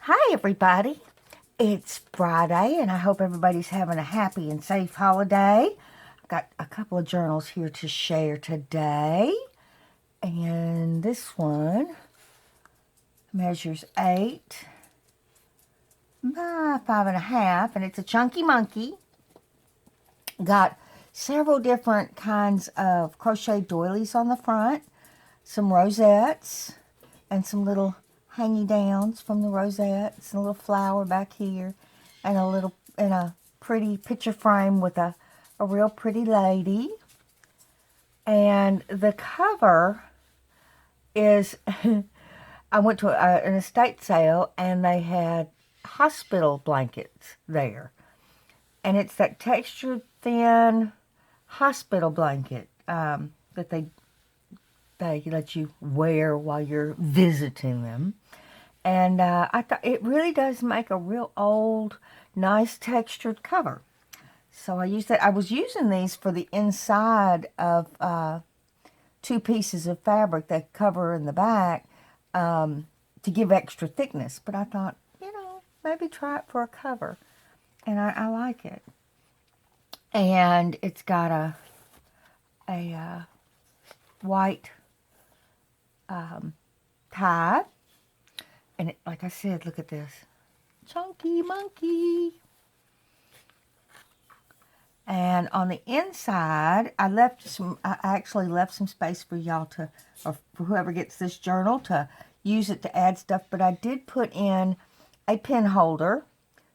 Hi, everybody. It's Friday, and I hope everybody's having a happy and safe holiday. I've got a couple of journals here to share today, and this one measures 8 by 5.5, and it's a chunky monkey. Got several different kinds of crochet doilies on the front, some rosettes, and some little hangy downs from the rosettes, and a little flower back here, and a pretty picture frame with a real pretty lady. And the cover is I went to an estate sale, and they had hospital blankets there, and it's that textured thin hospital blanket that they let you wear while you're visiting them. And I thought it really does make a real old, nice textured cover. So I used that. I was using these for the inside of 2 pieces of fabric, the cover and the back, to give extra thickness. But I thought, maybe try it for a cover. And I like it. And it's got a white tie. And it, like I said, look at this. Chunky monkey. And on the inside, I actually left some space for y'all to, or for whoever gets this journal, to use it to add stuff. But I did put in a pen holder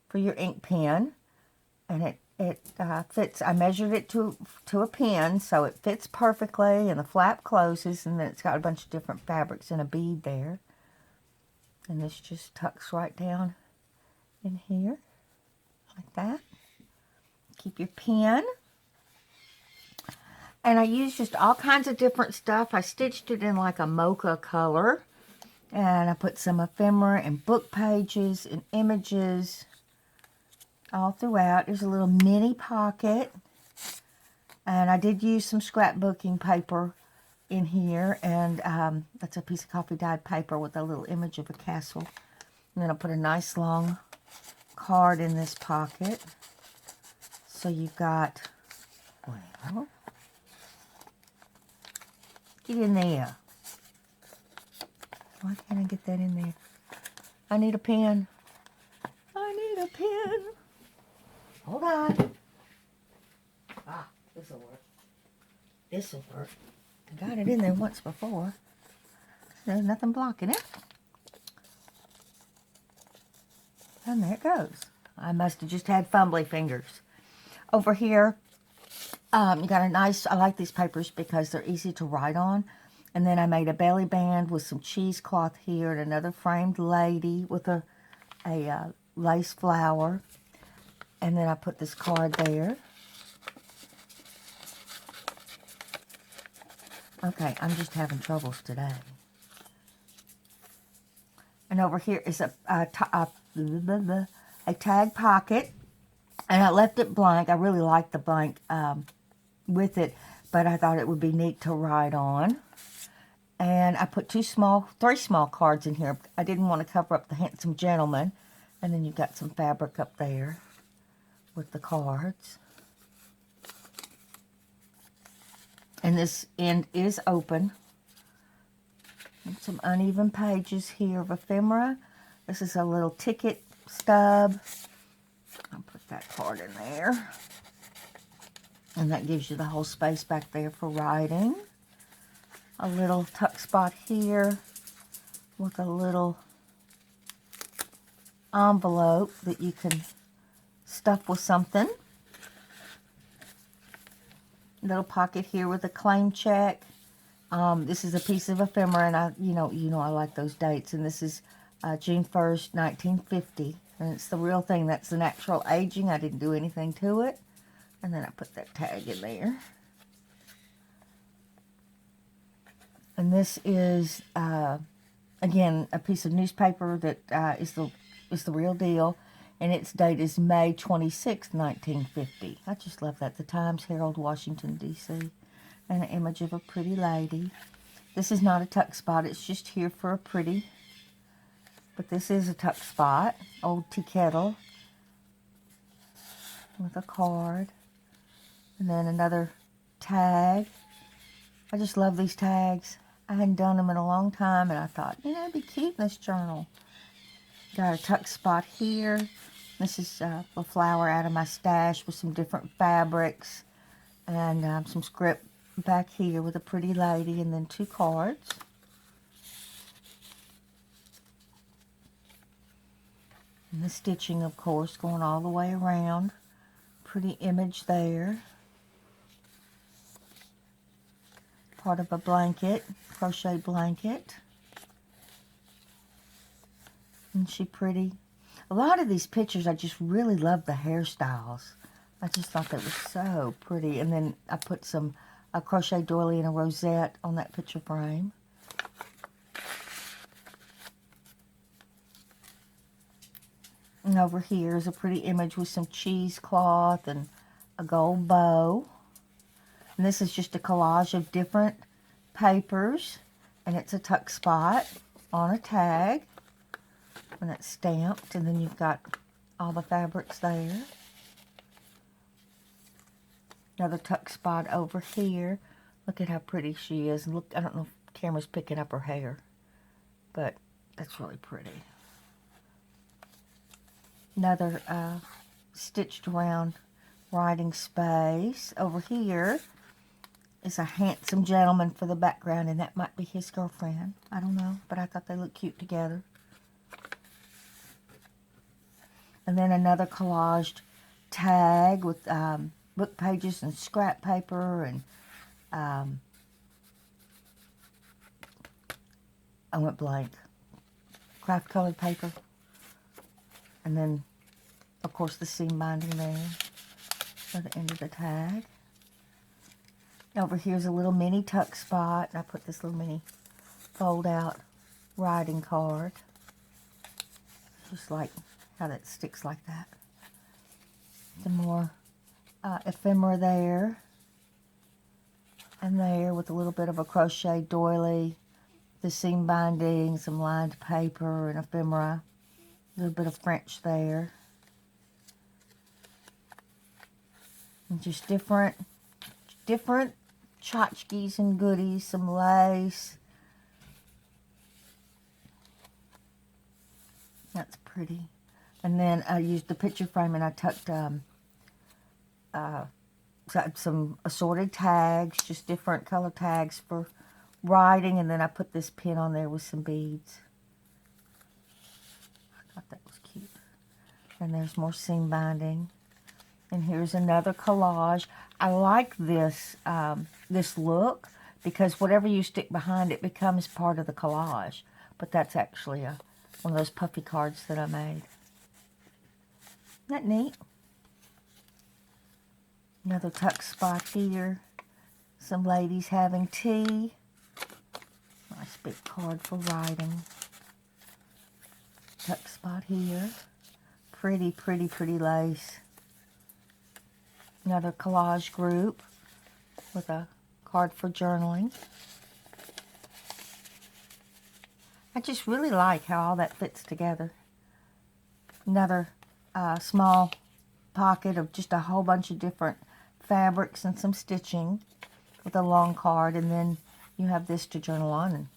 for your ink pen. And it fits. I measured it to a pen, so it fits perfectly, and the flap closes, and then it's got a bunch of different fabrics and a bead there. And this just tucks right down in here, like that. Keep your pen. And I used just all kinds of different stuff. I stitched it in like a mocha color. And I put some ephemera and book pages and images all throughout. There's a little mini pocket. And I did use some scrapbooking paper in here. And that's a piece of coffee dyed paper with a little image of a castle. And then I'll put a nice long card in this pocket. So you've got, well, get in there. Why can't I get that in there? I need a pen. I need a pen. Hold on. This'll work. This'll work. I got it in there once before. There's nothing blocking it. And there it goes. I must have just had fumbly fingers. Over here, you got a nice, I like these papers because they're easy to write on. And then I made a belly band with some cheesecloth here and another framed lady with a lace flower. And then I put this card there. Okay, I'm just having troubles today. And over here is a tag pocket. And I left it blank. I really like the blank with it, but I thought it would be neat to write on. And I put 3 small cards in here. I didn't want to cover up the handsome gentleman. And then you've got some fabric up there with the cards. And this end is open. And some uneven pages here of ephemera. This is a little ticket stub. I'll put that card in there. And that gives you the whole space back there for writing. A little tuck spot here with a little envelope that you can stuff with something. Little pocket here with a claim check. This is a piece of ephemera, and I like those dates. And this is June 1st, 1950. And it's the real thing. That's the natural aging. I didn't do anything to it. And then I put that tag in there. And this is, again, a piece of newspaper that is the real deal. And its date is May 26th, 1950. I just love that. The Times Herald, Washington, D.C. And an image of a pretty lady. This is not a tuck spot. It's just here for a pretty But this is a tuck spot. Old tea kettle with a card. And then another tag. I just love these tags. I hadn't done them in a long time, and I thought, you know, it'd be cute in this journal. Got a tuck spot here. This is a flower out of my stash with some different fabrics, and some script back here with a pretty lady, and then 2 cards. And the stitching, of course, going all the way around. Pretty image there. Part of a blanket, crochet blanket. Isn't she pretty? A lot of these pictures, I just really love the hairstyles. I just thought that was so pretty. And then I put a crochet doily and a rosette on that picture frame. And over here is a pretty image with some cheesecloth and a gold bow. And this is just a collage of different papers. And it's a tuck spot on a tag. And it's stamped. And then you've got all the fabrics there. Another tuck spot over here. Look at how pretty she is. And look, I don't know if the camera's picking up her hair. But that's really pretty. Another stitched around writing space. Over here is a handsome gentleman for the background, and that might be his girlfriend. I don't know, but I thought they looked cute together. And then another collaged tag with book pages and scrap paper and I went blank. Craft colored paper. And then, of course, the seam binding there for the end of the tag. Over here's a little mini tuck spot. I put this little mini fold-out writing card. Just like how that sticks like that. Some more ephemera there. And there with a little bit of a crochet doily. The seam binding, some lined paper and ephemera. A little bit of French there. And just different tchotchkes and goodies, some lace. That's pretty. And then I used the picture frame and I tucked some assorted tags, just different color tags for writing, and then I put this pin on there with some beads. I thought that was cute. And there's more seam binding. And here's another collage. I like this this look because whatever you stick behind it becomes part of the collage. But that's actually one of those puffy cards that I made. Isn't that neat? Another tuck spot here. Some ladies having tea. Nice big card for writing. Tuck spot here. Pretty, pretty, pretty lace. Another collage group with a card for journaling. I just really like how all that fits together. Another small pocket of just a whole bunch of different fabrics and some stitching with a long card, and then you have this to journal on. And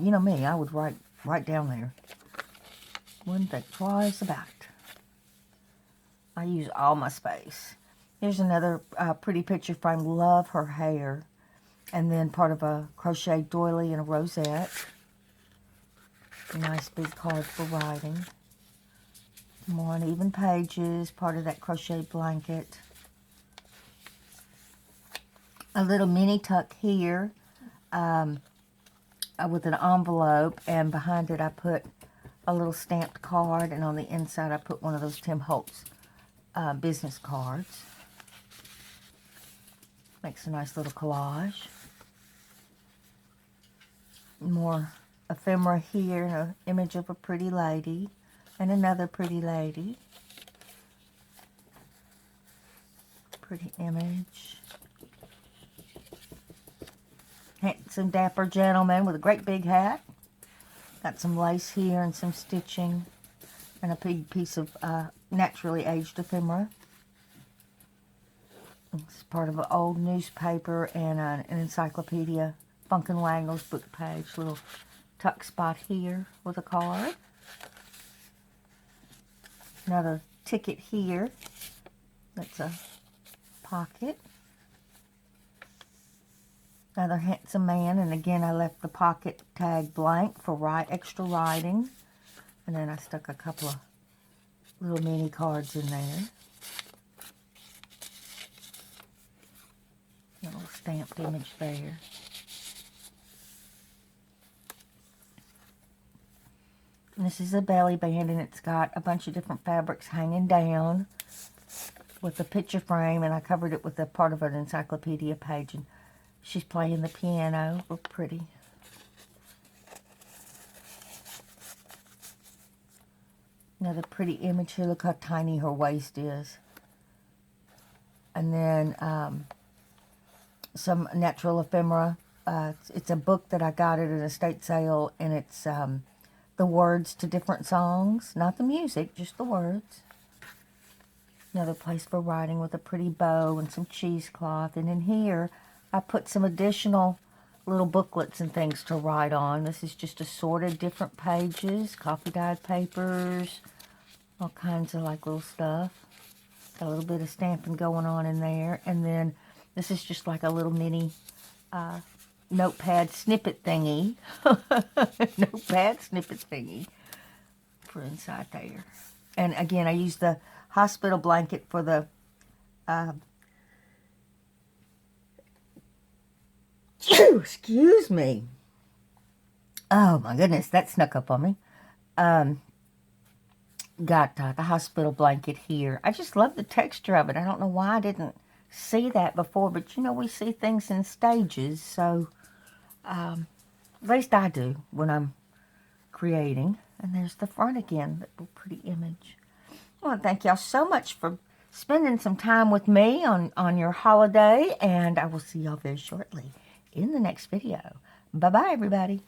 you know me, I would write down there. Wouldn't think twice about it. I use all my space. Here's another pretty picture frame. Love her hair. And then part of a crochet doily and a rosette. A nice big card for writing. More uneven pages. Part of that crochet blanket. A little mini tuck here with an envelope. And behind it I put a little stamped card. And on the inside I put one of those Tim Holtz business cards. Makes a nice little collage. More ephemera here, an image of a pretty lady and another pretty lady. Pretty image. Handsome dapper gentleman with a great big hat. Got some lace here and some stitching. And a big piece of naturally aged ephemera. It's part of an old newspaper and an encyclopedia. Funk and Wangle's book page. Little tuck spot here with a card. Another ticket here. That's a pocket. Another handsome man, and again I left the pocket tag blank for extra writing. And then I stuck a couple of little mini cards in there. A little stamped image there. And this is a belly band, and it's got a bunch of different fabrics hanging down with a picture frame, and I covered it with a part of an encyclopedia page, and she's playing the piano. Real pretty. Another pretty image here. Look how tiny her waist is. And then some natural ephemera. It's a book that I got at an estate sale, and it's the words to different songs. Not the music, just the words. Another place for writing with a pretty bow and some cheesecloth. And in here, I put some additional little booklets and things to write on. This is just assorted different pages, coffee dyed papers, all kinds of like little stuff. Got a little bit of stamping going on in there. And then this is just like a little mini notepad snippet thingy. Notepad snippet thingy for inside there. And again, I used the hospital blanket for the excuse me. Oh my goodness, that snuck up on me. Got the hospital blanket here. I just love the texture of it. I don't know why I didn't see that before, but you know, we see things in stages, so at least I do when I'm creating. And there's the front again, that little pretty image. I want to thank y'all so much for spending some time with me on your holiday, and I will see y'all very shortly in the next video. Bye-bye, everybody.